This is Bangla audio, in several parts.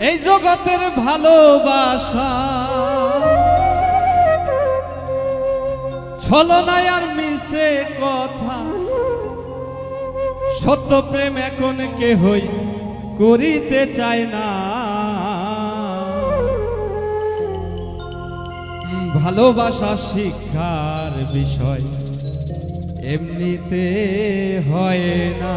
এই জগতের ভালোবাসা ছলনায় আর মিছে কথা, সত্য প্রেম এখন কেহই করিতে চায় না। ভালোবাসা শিক্ষার বিষয় এমনিতে হয় না।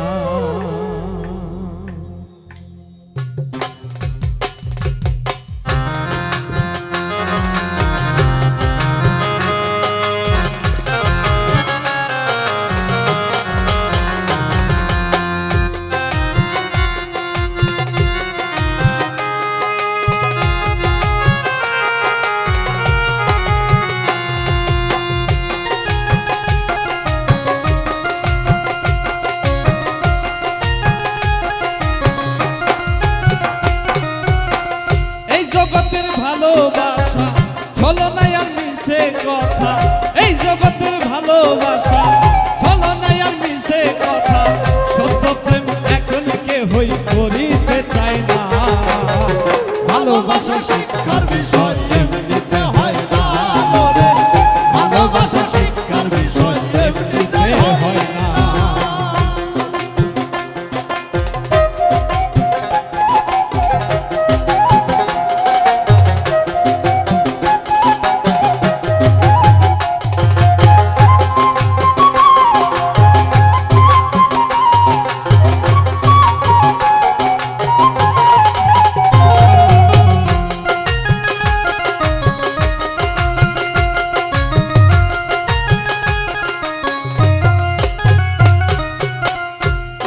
জগতের ভালোবাসা ছলনায় আর মিছে কথা, এই জগতের ভালোবাসা ছলনায় আর মিছে কথা, সত্য প্রেম এখন কেহই করিতে চায় না। ভালোবাসা শিক্ষার বিষয় এমনিতে হয় না, ভালোবাসা শিক্ষার বিষয় এমনিতে হয় না।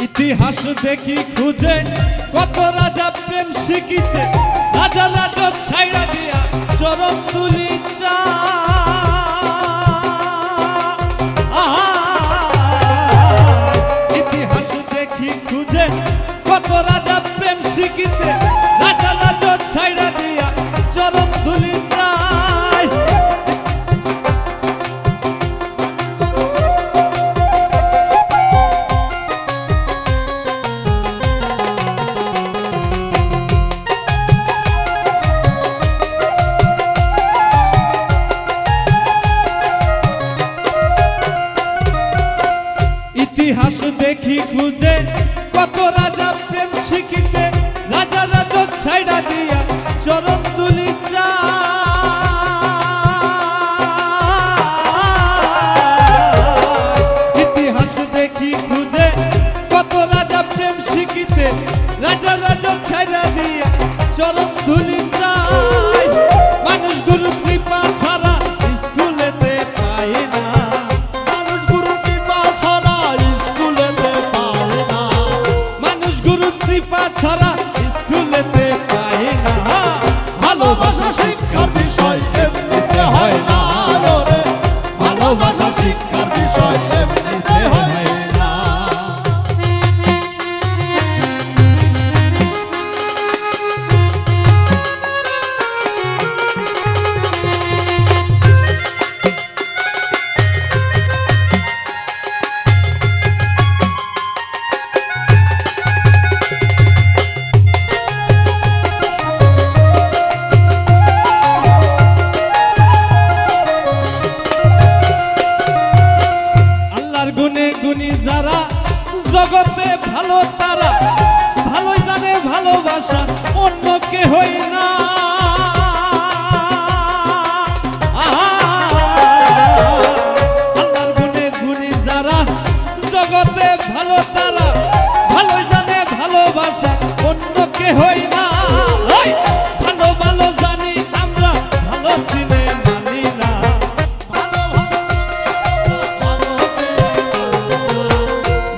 ইতিহাস দেখি খুঁজে কত রাজা প্রেম শিখিতে, রাজা রাজা ছাইড়া দিয়া চরণ তুলি চা। ইতিহাস দেখি খুঁজে কত রাজা প্রেম শিখিতে, রাজা রাজা ছাইড়া দিয়া চরণ তুলি চাই। ইতিহাস দেখি খুঁজে কত রাজা প্রেম শিখিতে, রাজা রাজা ছাইড়া দিয়া চরণ তুলি চা। ইতিহাস দেখি খুঁজে কত রাজা প্রেম শিখিতে, রাজা রাজা ছাইড়া দিয়া চরণ তুলি চাই। মানুষ গুরু কৃপা ছাড়া স্কুলেতে পায় না, মানুষ গুরু কৃপা ছাড়া স্কুলেতে পায় না, মানুষ গুরু কৃপা ছাড়া স্কুলেতে পায় না। ভালোবাসা শিক্ষার বিষয় এমনিতে হয় না রে, ভালোবাসা শিক্ষার বিষয় এমনিতে হয় না। আল্লাহর গুণে গুণী যারা জগতে ভালো, তারা ভালোই জানে ভালোবাসা অন্য কেহই না। আল্লাহর গুণে গুণী যারা জগতে ভালো, তারা ভালোই জানে ভালোবাসা অন্য কেহই না। ভালো ভালো জানি আমরা, ভালো চিনে মানি না।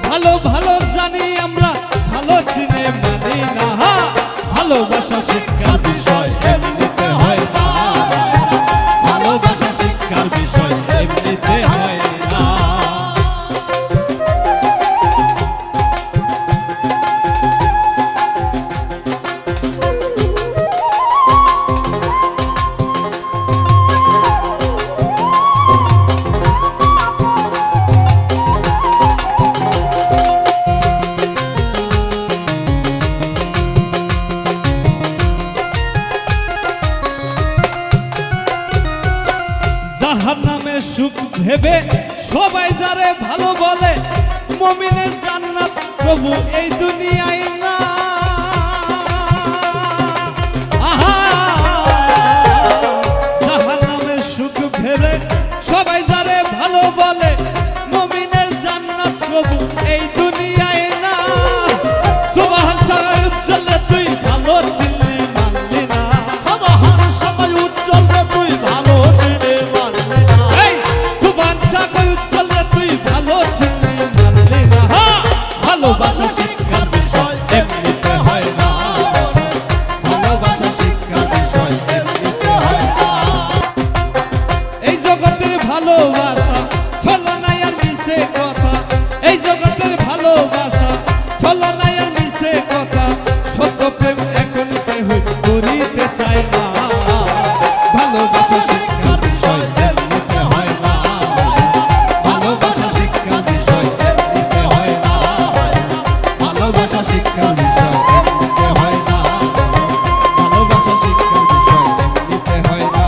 ভালো ভালো জানি আমরা, ভালো চিনে মানি না। ভালোবাসা শিক্ষার বিষয় এমনিতে হয় না, ভালোবাসা শিক্ষার বিষয় এমনিতে হয় না। ভেবে সবাই যারে ভালো বলে মুমিনের জান্নাত প্রভু এই দুনিয়ায় না আহা জাহান্নামের সুখ ভেবে সবাই যারে ভালো বলে মুমিনের জান্নাত প্রভু এই দুনিয়ায় না সুবহান সাহেব চলে তুই ভালো ছিলি মানলি না সবহান সবাই উজ্জ্বল রে তুই ভালো চিনে মানলি না এই সুবহান সাহেব চলে তুই ভালো ছিলি মানলি না ভালোবাসা শিক্ষার বিষয় এমনিতে হয় না ভালোবাসা শিক্ষার বিষয় এমনিতে হয় না এই জগতের ভালোবাসা ছলনা আর মিছে কথা এই জগতের ভালোবাসা ছলনা আর মিছে কথা সত্য প্রেম এখন কেহ করিতে চায় না ভালোবাসা শিক্ষার বিষয় এমনিতে হয় না ভালোবাসা শিক্ষার বিষয় এমনিতে হয় না ভালোবাসা শিক্ষার বিষয় এমনিতে হয় না ভালোবাসা শিক্ষার বিষয় এমনিতে হয় না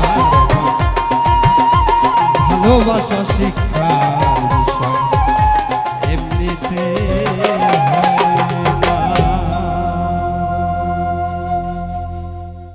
ভালোবাসা শিক্ষা